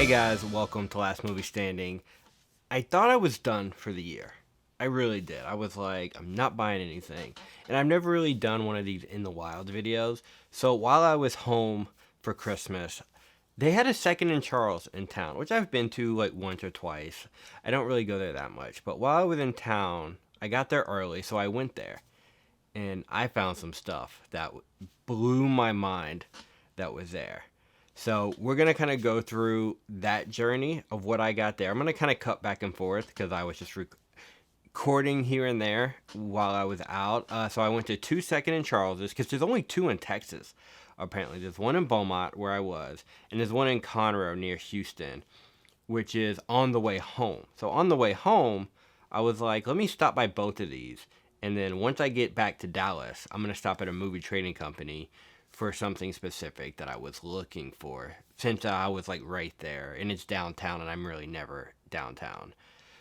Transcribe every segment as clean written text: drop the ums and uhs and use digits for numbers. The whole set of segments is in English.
Hey guys, welcome to Last Movie Standing. I thought I was done for the year. I really did. I was like, I'm not buying anything. And I've never really done one of these in the wild videos. So while I was home for Christmas, they had a second in Charles in town, which I've been to like once or twice. I don't really go there that much. But while I was in town, I got there early, so I went there. And I found some stuff that blew my mind that was there. So we're going to kind of go through that journey of what I got there. I'm going to kind of cut back and forth because I was just recording here and there while I was out. So I went to 2 Second in Charles's because there's only 2 in Texas, apparently. There's one in Beaumont where I was, and there's one in Conroe near Houston, which is on the way home. So on the way home, I was like, let me stop by both of these. And then once I get back to Dallas, I'm going to stop at a movie trading company for something specific that I was looking for, since I was like right there and it's downtown and I'm really never downtown.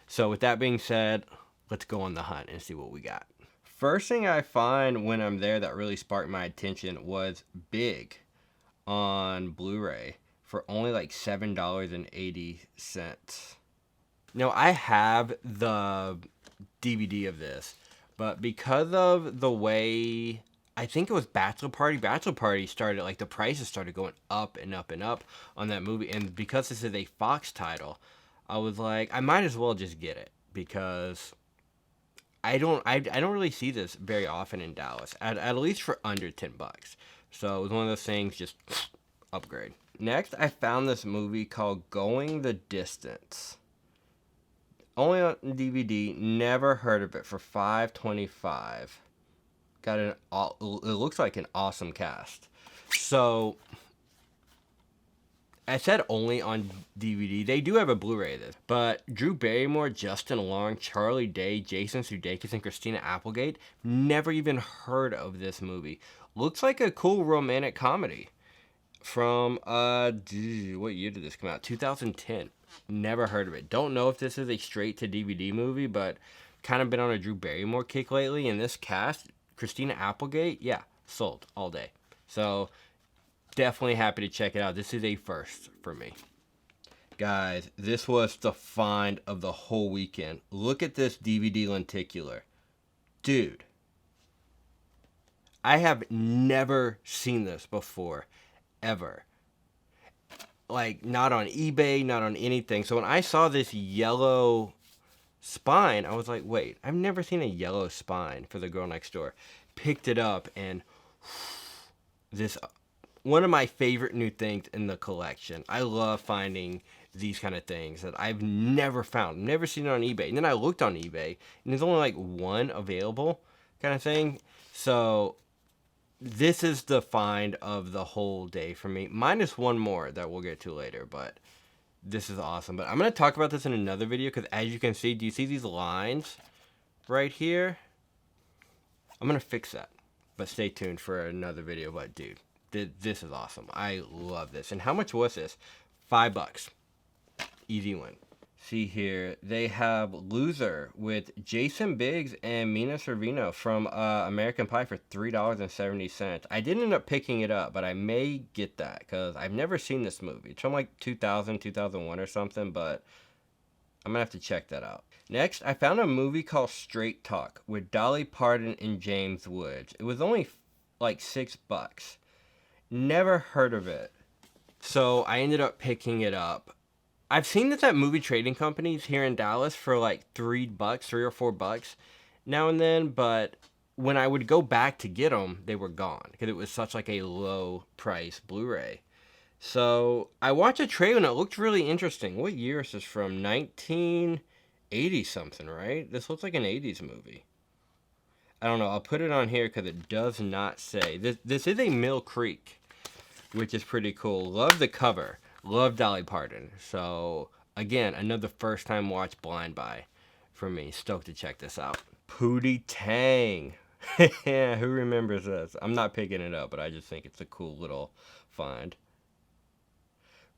So with that being said, let's go on the hunt and see what we got. First thing I find when I'm there that really sparked my attention was Big on Blu-ray for only like $7.80. Now I have the DVD of this, but because of the way, I think it was Bachelor Party started, like the prices started going up and up and up on that movie. And because this is a Fox title, I was like, I might as well just get it because I don't really see this very often in Dallas, at least for under $10. So it was one of those things, just upgrade. Next, I found this movie called Going the Distance. Only on DVD, never heard of it, for $5.25. Got it looks like an awesome cast. So I said only on DVD. They do have a Blu-ray of this, but Drew Barrymore, Justin Long, Charlie Day, Jason Sudeikis, and Christina Applegate. Never even heard of this movie. Looks like a cool romantic comedy from what year did this come out? 2010. Never heard of it. Don't know if this is a straight to DVD movie, but kind of been on a Drew Barrymore kick lately. And this cast, Christina Applegate, yeah, sold all day. So definitely happy to check it out. This is a first for me. Guys, this was the find of the whole weekend. Look at this DVD lenticular. Dude, I have never seen this before, ever. Like, not on eBay, not on anything. So when I saw this yellow spine, I was like, wait, I've never seen a yellow spine for The Girl Next Door. Picked it up, and this, one of my favorite new things in the collection. I love finding these kind of things that I've never found, never seen it on eBay. And then I looked on eBay, and there's only like one available kind of thing. So this is the find of the whole day for me, minus one more that we'll get to later, but this is awesome. But I'm going to talk about this in another video because, as you can see, do you see these lines right here? I'm going to fix that, but stay tuned for another video. But dude, this is awesome. I love this. And how much was this? $5. Easy win. See here, they have Loser with Jason Biggs and Mina Servino from American Pie for $3.70. I didn't end up picking it up, but I may get that because I've never seen this movie. It's from like 2000, 2001 or something, but I'm going to have to check that out. Next, I found a movie called Straight Talk with Dolly Parton and James Woods. It was only like $6. Never heard of it. So I ended up picking it up. I've seen this at movie trading companies here in Dallas for like $3 or $4 now and then, but when I would go back to get them, they were gone because it was such like a low price Blu-ray. So I watched a trailer and it looked really interesting. What year is this from? 1980 something, right? This looks like an 80s movie. I don't know. I'll put it on here because it does not say. This is a Mill Creek, which is pretty cool. Love the cover. Love Dolly Parton. So, again, another first time watch blind buy for me. Stoked to check this out. Pootie Tang. Yeah, who remembers this? I'm not picking it up, but I just think it's a cool little find.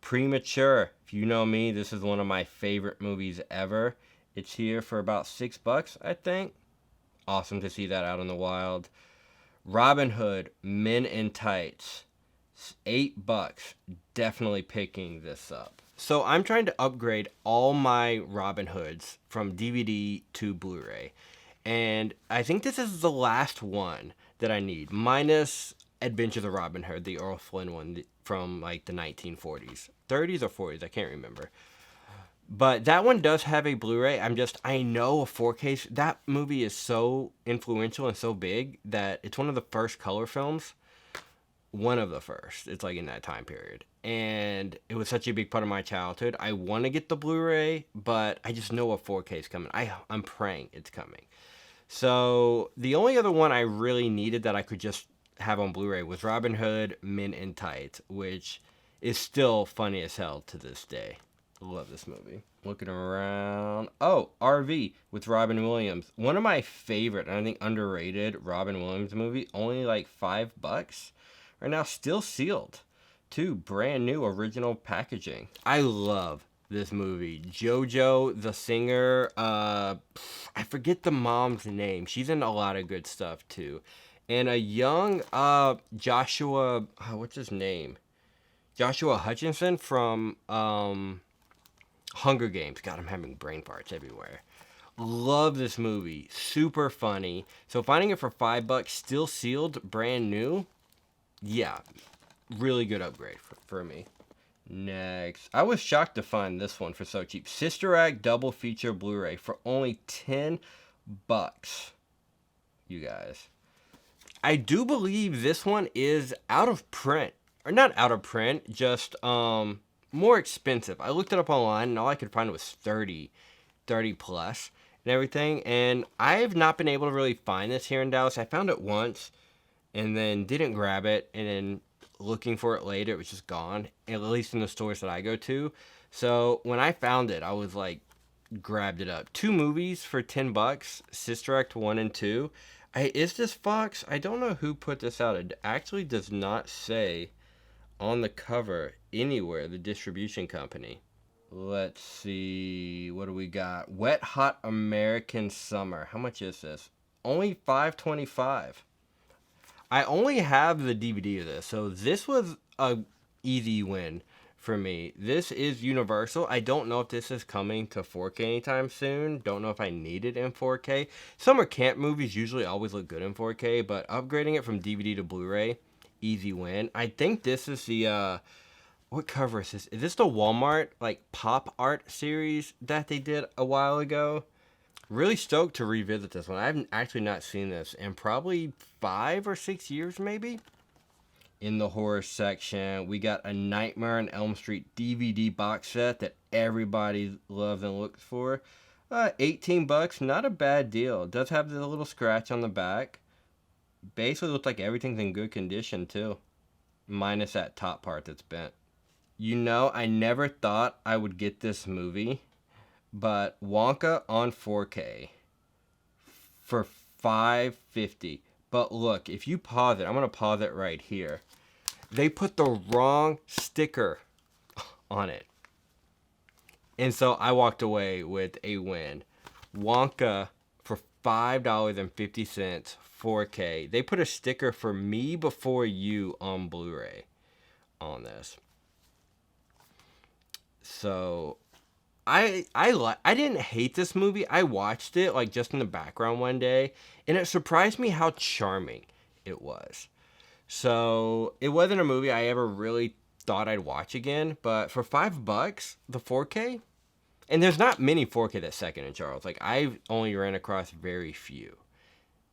Premature. If you know me, this is one of my favorite movies ever. It's here for about $6, I think. Awesome to see that out in the wild. Robin Hood, Men in Tights. $8. Definitely picking this up. So I'm trying to upgrade all my Robin Hoods from DVD to Blu-ray. And I think this is the last one that I need, minus Adventures of Robin Hood, the Earl Flynn one from like the 1940s. 30s or 40s, I can't remember. But that one does have a Blu-ray. I know a 4K. That movie is so influential and so big that it's one of the first color films. One of the first. It's like in that time period. And it was such a big part of my childhood. I want to get the Blu-ray, but I just know a 4K is coming. I'm praying it's coming. So the only other one I really needed that I could just have on Blu-ray was Robin Hood Men in Tights, which is still funny as hell to this day. Love this movie. Looking around. Oh, RV with Robin Williams. One of my favorite, and I think underrated Robin Williams movie. Only like $5. Right now, still sealed. Too brand new original packaging. I love this movie. JoJo, the singer. I forget the mom's name. She's in a lot of good stuff too. And a young Joshua. What's his name? Joshua Hutcherson from Hunger Games. God, I'm having brain farts everywhere. Love this movie. Super funny. So finding it for $5, still sealed, brand new. Yeah, really good upgrade for me. Next, I was shocked to find this one for so cheap. Sister Act double feature Blu-ray for only $10. You guys. I do believe this one is out of print. Or not out of print, just more expensive. I looked it up online and all I could find was 30 plus and everything. And I have not been able to really find this here in Dallas. I found it once and then didn't grab it. And then looking for it later, it was just gone. At least in the stores that I go to. So when I found it, I was like, grabbed it up. 2 movies for $10. Sister Act 1 and 2. Is this Fox? I don't know who put this out. It actually does not say on the cover anywhere the distribution company. Let's see, what do we got? Wet Hot American Summer. How much is this? Only $5.25. I only have the DVD of this, so this was a easy win for me. This is Universal. I don't know if this is coming to 4K anytime soon. Don't know if I need it in 4K. Summer camp movies usually always look good in 4K, but upgrading it from DVD to Blu-ray, easy win. I think this is the what cover is this? Is this the Walmart like pop art series that they did a while ago? Really stoked to revisit this one. I haven't actually not seen this in probably 5 or 6 years maybe. In the horror section, we got a Nightmare on Elm Street DVD box set that everybody loves and looks for. $18, not a bad deal. It does have the little scratch on the back. Basically looks like everything's in good condition too. Minus that top part that's bent. You know, I never thought I would get this movie, but Wonka on 4K for $5.50. But look, if you pause it, I'm going to pause it right here. They put the wrong sticker on it. And so I walked away with a win. Wonka for $5.50, 4K. They put a sticker for Me Before You on Blu-ray on this. So I didn't hate this movie. I watched it like just in the background one day, and it surprised me how charming it was. So it wasn't a movie I ever really thought I'd watch again, but for $5, the 4K, and there's not many 4K that second in Charles. Like I've only ran across very few,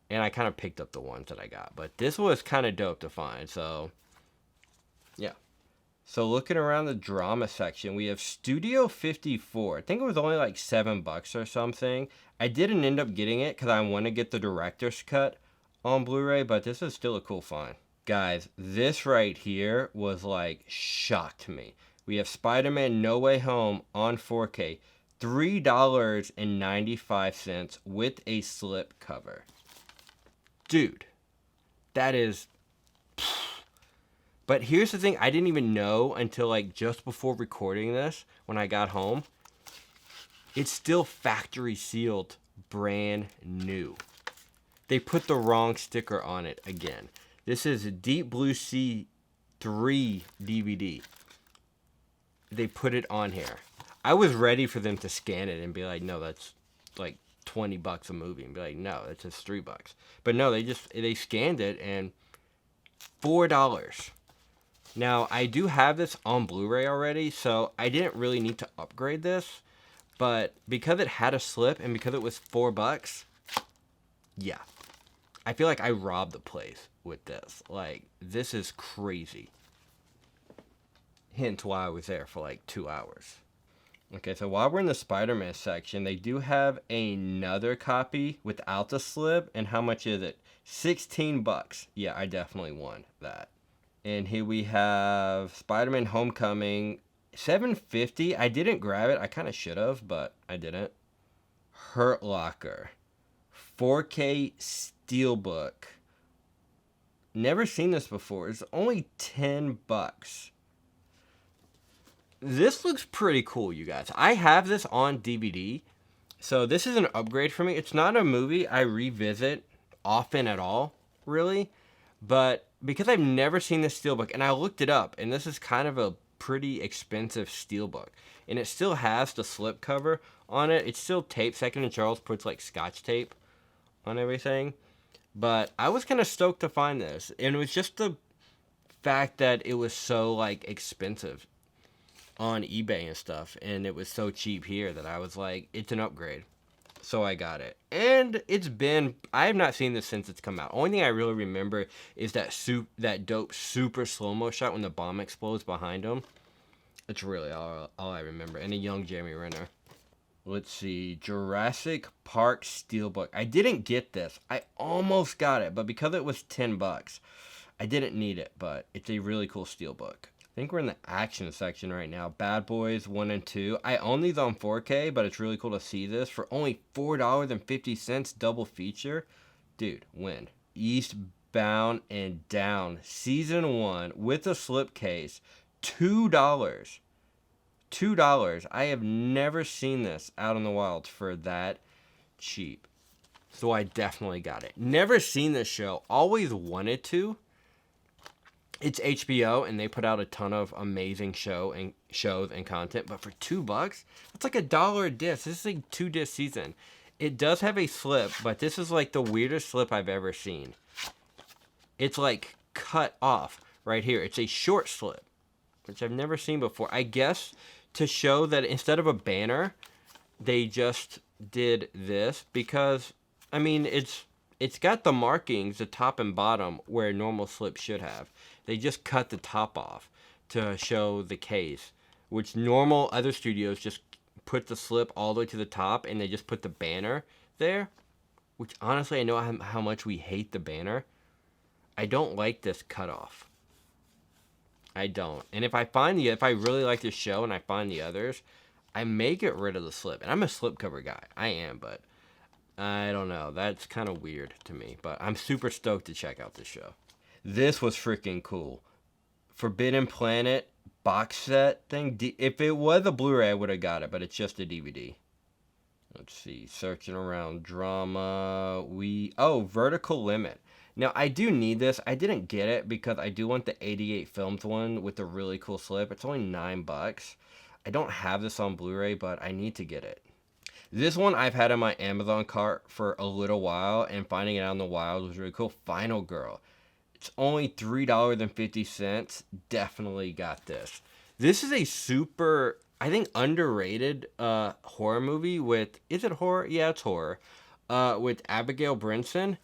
and I kind of picked up the ones that I got. But this was kind of dope to find. So yeah. So looking around the drama section, we have Studio 54. I think it was only like $7 or something. I didn't end up getting it because I want to get the director's cut on Blu-ray, but this is still a cool find. Guys, this right here was like shocked me. We have Spider-Man No Way Home on 4K, $3.95 with a slip cover. Dude, that is... But here's the thing, I didn't even know until like just before recording this, when I got home. It's still factory sealed, brand new. They put the wrong sticker on it again. This is Deep Blue Sea 3 DVD. they put it on here. I was ready for them to scan it and be like, no, that's like $20 a movie, and be like, no, it's just $3. But no, they scanned it, and $4. Now, I do have this on Blu-ray already, so I didn't really need to upgrade this, but because it had a slip and because it was $4, yeah, I feel like I robbed the place with this. Like, this is crazy. Hence why I was there for like 2 hours. Okay, so while we're in the Spider-Man section, they do have another copy without the slip. And how much is it? $16. Yeah, I definitely won that. And here we have Spider-Man Homecoming, $7.50. I didn't grab it. I kind of should have, but I didn't. Hurt Locker, 4K Steelbook. Never seen this before. It's only $10. This looks pretty cool, you guys. I have this on DVD, so this is an upgrade for me. It's not a movie I revisit often at all, really, but because I've never seen this steelbook, and I looked it up, and this is kind of a pretty expensive steelbook, and it still has the slip cover on it. It's still taped. Second and Charles puts like Scotch tape on everything, but I was kind of stoked to find this, and it was just the fact that it was so like expensive on eBay and stuff, and it was so cheap here that I was like, it's an upgrade. So I got it. And I have not seen this since it's come out. Only thing I really remember is that dope super slow-mo shot when the bomb explodes behind him. It's really all I remember. And a young Jeremy Renner. Let's see, Jurassic Park Steelbook. I didn't get this. I almost got it, but because it was $10, I didn't need it, but it's a really cool steelbook. I think we're in the action section right now. Bad Boys 1 and 2. I own these on 4K, but it's really cool to see this for only $4.50 double feature. Dude, win. Eastbound and Down Season 1 with a slipcase. $2. $2. I have never seen this out in the wild for that cheap. So I definitely got it. Never seen this show. Always wanted to. It's HBO, and they put out a ton of amazing shows and content. But for $2, it's like $1 a disc. This is a 2-disc season. It does have a slip, but this is like the weirdest slip I've ever seen. It's like cut off right here. It's a short slip, which I've never seen before. I guess to show that instead of a banner, they just did this because, I mean, it's got the markings, the top and bottom, where a normal slip should have. They just cut the top off to show the case, which normal other studios just put the slip all the way to the top and they just put the banner there, which honestly, I know how much we hate the banner. I don't like this cutoff. I don't. And if I really like this show and I find the others, I may get rid of the slip. And I'm a slipcover guy. I am, but I don't know. That's kind of weird to me. But I'm super stoked to check out this show. This was freaking cool. Forbidden Planet box set thing. If it was a Blu-ray, I would have got it, but it's just a DVD. Let's see. Searching around drama. Vertical Limit. Now, I do need this. I didn't get it because I do want the 88 Films one with the really cool slip. It's only $9. I don't have this on Blu-ray, but I need to get it. This one I've had in my Amazon cart for a little while, and finding it out in the wild was really cool. Final Girl. It's only $3.50. Definitely got this. This is a super, I think, underrated horror movie with, is it horror? Yeah, it's horror. With Abigail Brinson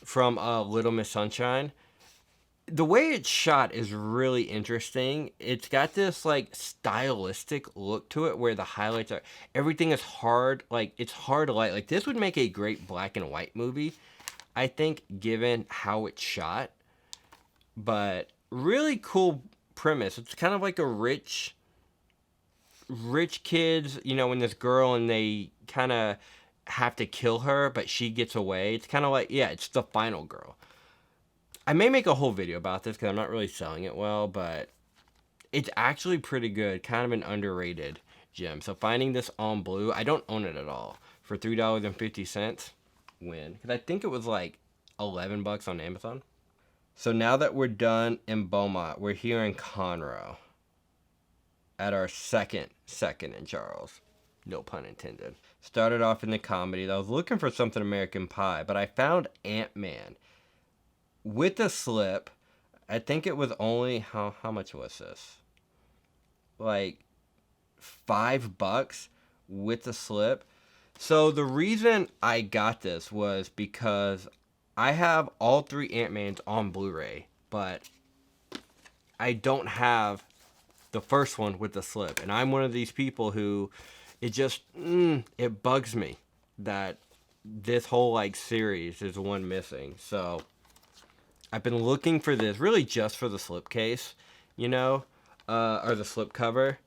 from Little Miss Sunshine. The way it's shot is really interesting. It's got this like stylistic look to it where the highlights are, everything is hard, like it's hard light. Like this would make a great black and white movie, I think, given how it's shot. But really cool premise. It's kind of like a rich kids, you know, when this girl and they kind of have to kill her, but she gets away. It's kind of like, yeah, it's the Final Girl. I may make a whole video about this because I'm not really selling it well, but it's actually pretty good. Kind of an underrated gem. So finding this on Blue, I don't own it at all. For $3.50, win. Because I think it was like $11 on Amazon. So now that we're done in Beaumont, we're here in Conroe. at our second in Charles. No pun intended. Started off in the comedy. I was looking for something American Pie, but I found Ant-Man with the slip. I think it was only, how much was this? Like $5 with the slip. So the reason I got this was because I have all 3 Ant-Mans on Blu-ray, but I don't have the first one with the slip. And I'm one of these people who, it just, it bugs me that this whole like series is one missing. So I've been looking for this really just for the slip case, you know, or the slip cover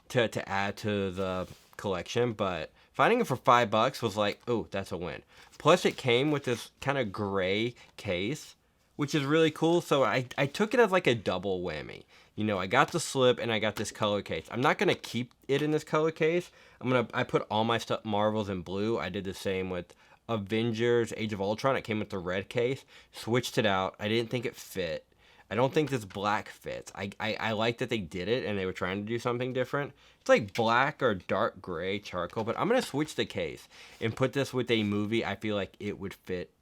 to add to the collection. But finding it for $5 was like, oh, that's a win. Plus it came with this kind of gray case, which is really cool. So I took it as like a double whammy. You know, I got the slip and I got this color case. I'm not going to keep it in this color case. I put all my stuff, Marvels, in blue. I did the same with Avengers, Age of Ultron. It came with the red case. Switched it out. I didn't think it fit. I don't think this black fits. I like that they did it and they were trying to do something different. It's like black or dark gray charcoal, but I'm going to switch the case and put this with a movie I feel like it would fit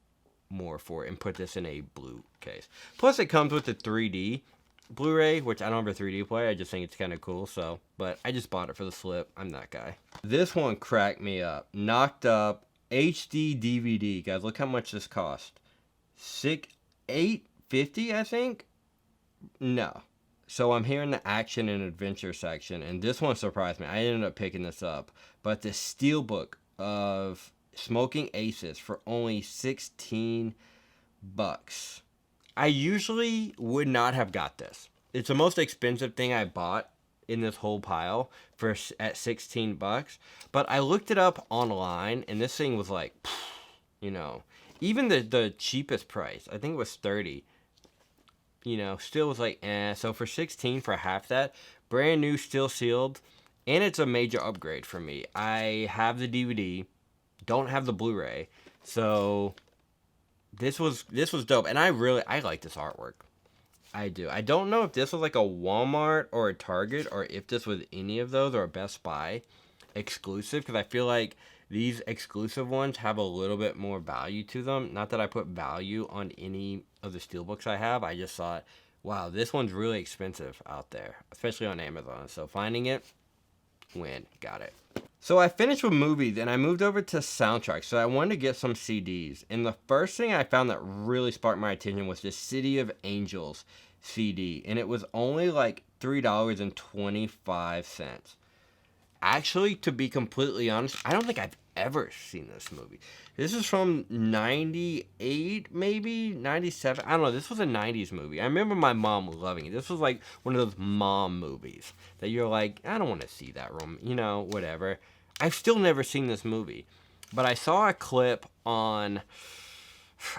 more for and put this in a blue case. Plus it comes with the 3D Blu-ray, which I don't have a 3D player. I just think it's kind of cool. So, but I just bought it for the slip. I'm that guy. This one cracked me up. Knocked Up HD DVD. Guys, look how much this cost. $8.50, I think. No. So I'm here in the action and adventure section, and this one surprised me. I ended up picking this up, but the Steelbook of Smoking Aces for only $16. I usually would not have got this. It's the most expensive thing I bought in this whole pile at $16. But I looked it up online, and this thing was like, you know, even the cheapest price, I think it was $30. You know, still was like, eh. So for $16 for half that, brand new, still sealed, and it's a major upgrade for me. I have the DVD, don't have the Blu-ray, so this was dope, and I like this artwork. I do. I don't know if this was like a Walmart or a Target, or if this was any of those, or a Best Buy exclusive, because I feel like these exclusive ones have a little bit more value to them. Not that I put value on any of the Steelbooks I have. I just thought, wow, this one's really expensive out there, especially on Amazon. So finding it, win, got it. So I finished with movies and I moved over to soundtracks. So I wanted to get some CDs. And the first thing I found that really sparked my attention was the City of Angels CD. And it was only like $3.25. Actually, to be completely honest, I don't think I've ever seen this movie. This is from 98, maybe 97. I don't know. This was a 90s movie. I remember my mom loving it. This was like one of those mom movies that you're like, I don't want to see that room, you know, whatever. I've still never seen this movie, but I saw a clip on,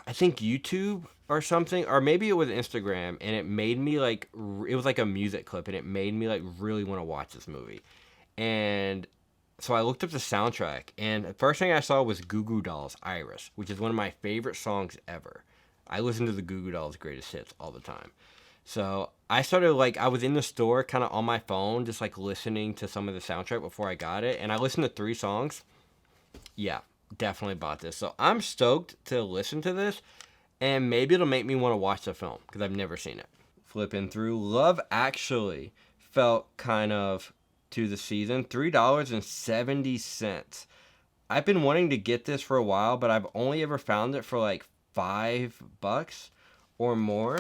I think, YouTube or something, or maybe it was Instagram, and it made me like, it was like a music clip, and it made me like really want to watch this movie. And so I looked up the soundtrack, and the first thing I saw was Goo Goo Dolls' Iris, which is one of my favorite songs ever. I listen to the Goo Goo Dolls' greatest hits all the time. So I started, like, I was in the store kind of on my phone, just like listening to some of the soundtrack before I got it, and I listened to 3 songs. Yeah, definitely bought this. So I'm stoked to listen to this, and maybe it'll make me want to watch the film, because I've never seen it. Flipping through, Love Actually felt kind of to the season, $3.70. I've been wanting to get this for a while, but I've only ever found it for like $5 or more.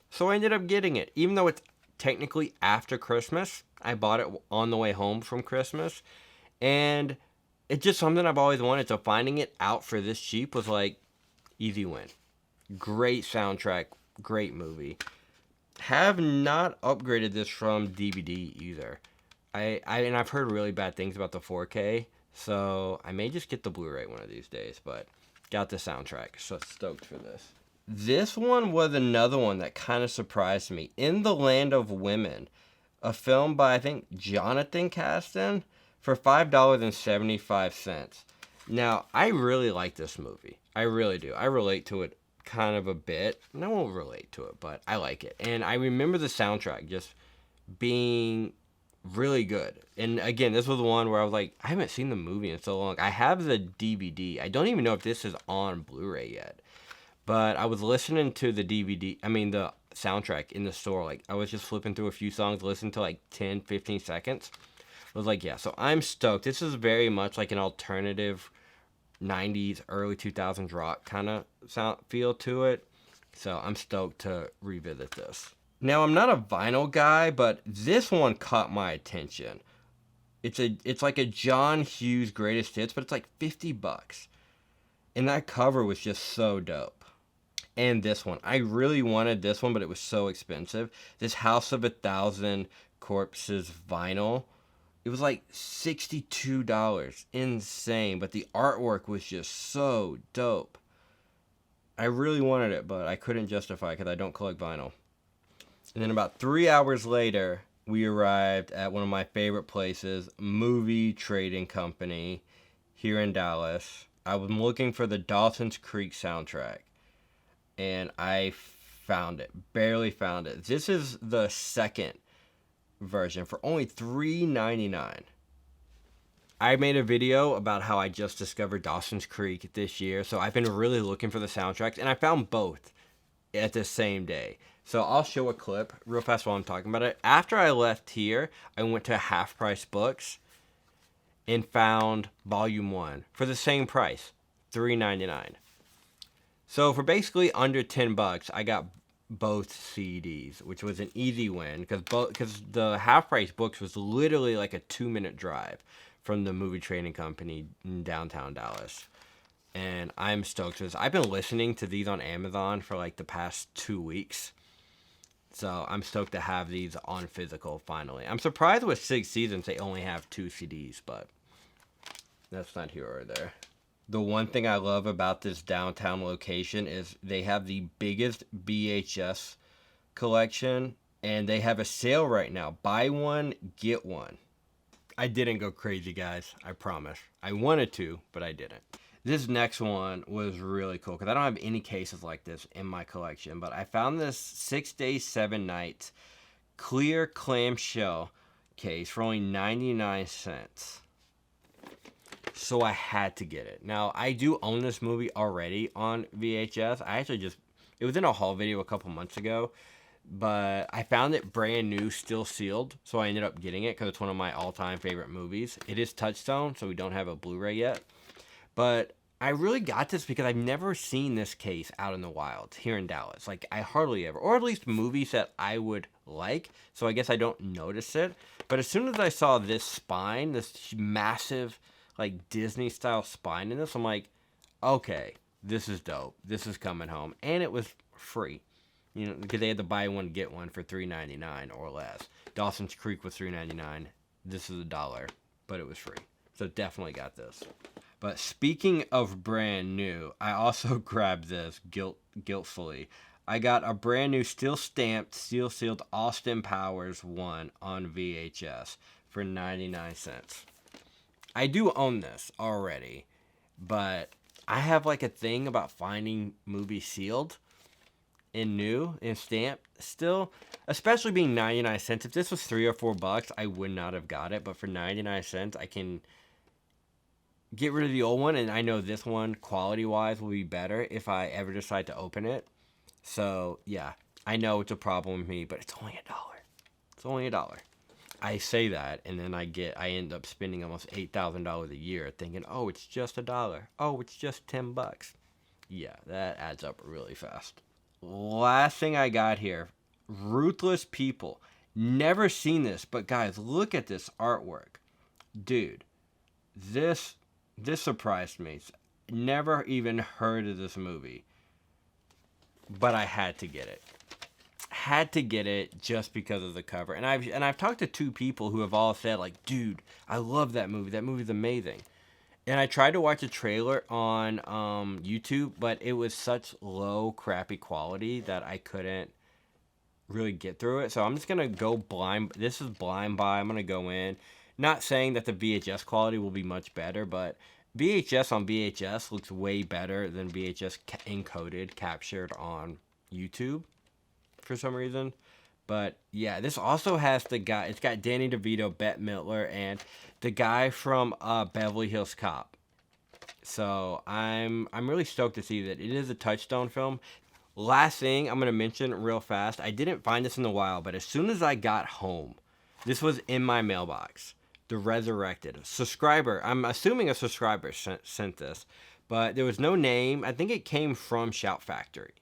So I ended up getting it, even though it's technically after Christmas. I bought it on the way home from Christmas, and it's just something I've always wanted. So finding it out for this cheap was like easy win. Great soundtrack, great movie. Have not upgraded this from DVD either. And I've heard really bad things about the 4K, so I may just get the Blu-ray one of these days, but got the soundtrack, so stoked for this. This one was another one that kind of surprised me. In the Land of Women, a film by, I think, Jonathan Caston, for $5.75. Now, I really like this movie. I really do. I relate to it kind of a bit. And I won't relate to it, but I like it. And I remember the soundtrack just being really good. And again, this was the one where I was like, I haven't seen the movie in so long. I have the DVD. I don't even know if this is on Blu-ray yet. But I was listening to the the soundtrack in the store. Like, I was just flipping through a few songs, listening to like 10, 15 seconds. I was like, yeah, so I'm stoked. This is very much like an alternative 90s, early 2000s rock kind of sound feel to it. So I'm stoked to revisit this. Now, I'm not a vinyl guy, but this one caught my attention. It's like a John Hughes greatest hits, but it's like $50. And that cover was just so dope. And this one, I really wanted this one, but it was so expensive. This House of a Thousand Corpses vinyl, it was like $62. Insane. But the artwork was just so dope. I really wanted it, but I couldn't justify it because I don't collect vinyl. And then about 3 hours later, we arrived at one of my favorite places, Movie Trading Company, here in Dallas. I was looking for the Dawson's Creek soundtrack, and I found it. Barely found it. This is the second version for only $3.99. I made a video about how I just discovered Dawson's Creek this year, so I've been really looking for the soundtracks, and I found both at the same day. So I'll show a clip real fast while I'm talking about it. After I left here, I went to Half Price Books and found Volume 1 for the same price, $3.99. So for basically under $10, I got both CDs, which was an easy win because the Half Price Books was literally like a 2-minute drive from the Movie Trading Company in downtown Dallas. And I'm stoked for this. I've been listening to these on Amazon for like the past 2 weeks. So I'm stoked to have these on physical finally. I'm surprised with 6 seasons they only have 2 CDs, but that's not here or there. The one thing I love about this downtown location is they have the biggest VHS collection, and they have a sale right now. Buy one, get one. I didn't go crazy, guys. I promise. I wanted to, but I didn't. This next one was really cool because I don't have any cases like this in my collection, but I found this 6 Days, 7 Nights clear clamshell case for only 99 cents. So I had to get it. Now, I do own this movie already on VHS. It was in a haul video a couple months ago, but I found it brand new, still sealed, so I ended up getting it because it's one of my all-time favorite movies. It is Touchstone, so we don't have a Blu-ray yet. But I really got this because I've never seen this case out in the wild here in Dallas. Like, I hardly ever, or at least movies that I would like, so I guess I don't notice it. But as soon as I saw this spine, this massive, like, Disney-style spine in this, I'm like, okay, this is dope. This is coming home. And it was free, you know, because they had to buy one, get one for $3.99 or less. Dawson's Creek was $3.99. This is $1, but it was free. So definitely got this. But speaking of brand new, I also grabbed this guiltfully. I got a brand new steel stamped, steel sealed Austin Powers 1 on VHS for 99 cents. I do own this already, but I have like a thing about finding movies sealed and new and stamped still, especially being 99 cents. If this was $3 or $4, I would not have got it, but for 99 cents, I can get rid of the old one, and I know this one, quality-wise, will be better if I ever decide to open it. So, yeah, I know it's a problem with me, but it's only $1. It's only $1. I say that, and then I end up spending almost $8,000 a year thinking, oh, it's just $1. Oh, it's just $10. Yeah, that adds up really fast. Last thing I got here, Ruthless People. Never seen this, but guys, look at this artwork. Dude, this surprised me. Never even heard of this movie, but I had to get it. Had to get it just because of the cover. And I've talked to 2 people who have all said, like, dude, I love that movie. That movie's amazing. And I tried to watch a trailer on YouTube, but it was such low, crappy quality that I couldn't really get through it. So I'm just gonna go blind. This is blind buy. I'm gonna go in. Not saying that the VHS quality will be much better, but VHS on VHS looks way better than VHS encoded, captured on YouTube for some reason. But yeah, this also has the guy. It's got Danny DeVito, Bette Midler, and the guy from Beverly Hills Cop. So I'm really stoked to see that it is a Touchstone film. Last thing I'm gonna mention real fast. I didn't find this in the wild, but as soon as I got home, this was in my mailbox. The Resurrected subscriber. I'm assuming a subscriber sent this, but there was no name. I think it came from Shout Factory.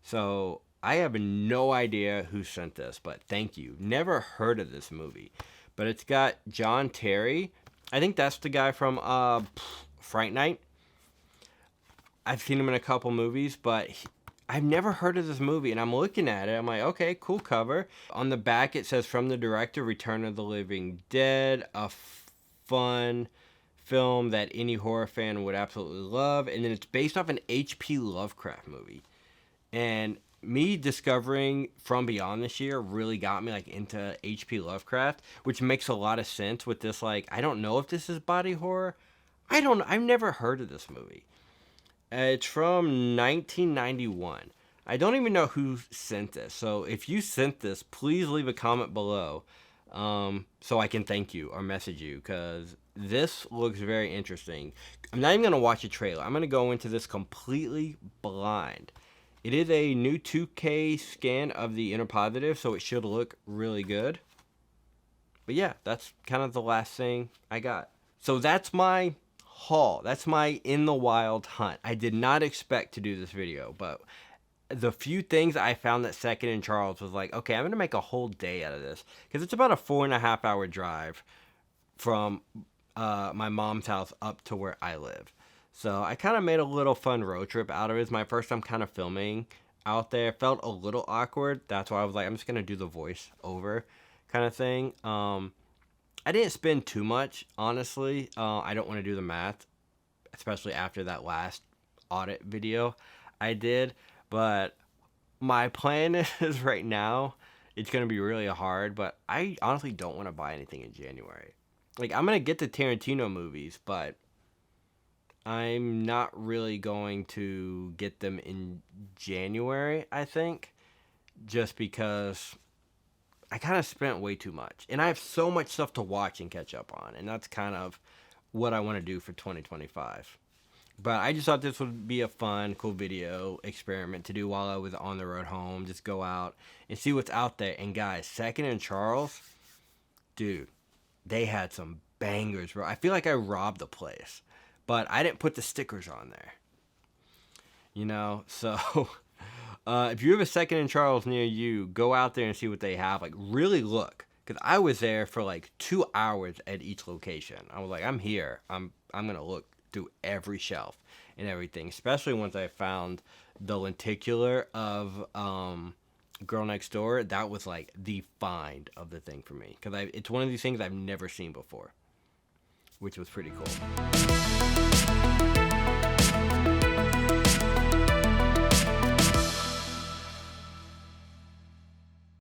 So I have no idea who sent this, but thank you. Never heard of this movie, but it's got John Terry. I think that's the guy from Fright Night. I've seen him in a couple movies, but I've never heard of this movie, and I'm looking at it. I'm like, okay, cool cover. On the back, it says from the director, Return of the Living Dead, a fun film that any horror fan would absolutely love. And then it's based off an H.P. Lovecraft movie. And me discovering From Beyond this year really got me like into H.P. Lovecraft, which makes a lot of sense with this. Like, I don't know if this is body horror. I've never heard of this movie. It's from 1991. I don't even know who sent this. So if you sent this, please leave a comment below so I can thank you or message you, because this looks very interesting. I'm not even going to watch a trailer. I'm going to go into this completely blind. It is a new 2K scan of the inner positive, so it should look really good. But yeah, that's kind of the last thing I got. So that's my haul. That's my in the wild hunt. I did not expect to do this video, but the few things I found at Second and Charles was like, okay, I'm going to make a whole day out of this, because it's about a 4.5 hour drive from my mom's house up to where I live. So I kind of made a little fun road trip out of it. It's my first time kind of filming out there. Felt a little awkward. That's why I was like, I'm just going to do the voice over kind of thing. I didn't spend too much, honestly. I don't want to do the math, especially after that last audit video I did. But my plan is right now, it's going to be really hard, but I honestly don't want to buy anything in January. Like, I'm going to get the Tarantino movies, but I'm not really going to get them in January, I think, just because I kind of spent way too much. And I have so much stuff to watch and catch up on, and that's kind of what I want to do for 2025. But I just thought this would be a fun, cool video experiment to do while I was on the road home. Just go out and see what's out there. And guys, Second and Charles, dude, they had some bangers, bro. I feel like I robbed the place, but I didn't put the stickers on there. You know, so if you have a Second and Charles near you, go out there and see what they have. Like, really look, because I was there for like 2 hours at each location. I was like, I'm here. I'm gonna look through every shelf and everything, especially once I found the lenticular of Girl Next Door. That was like the find of the thing for me, because it's one of these things I've never seen before, which was pretty cool.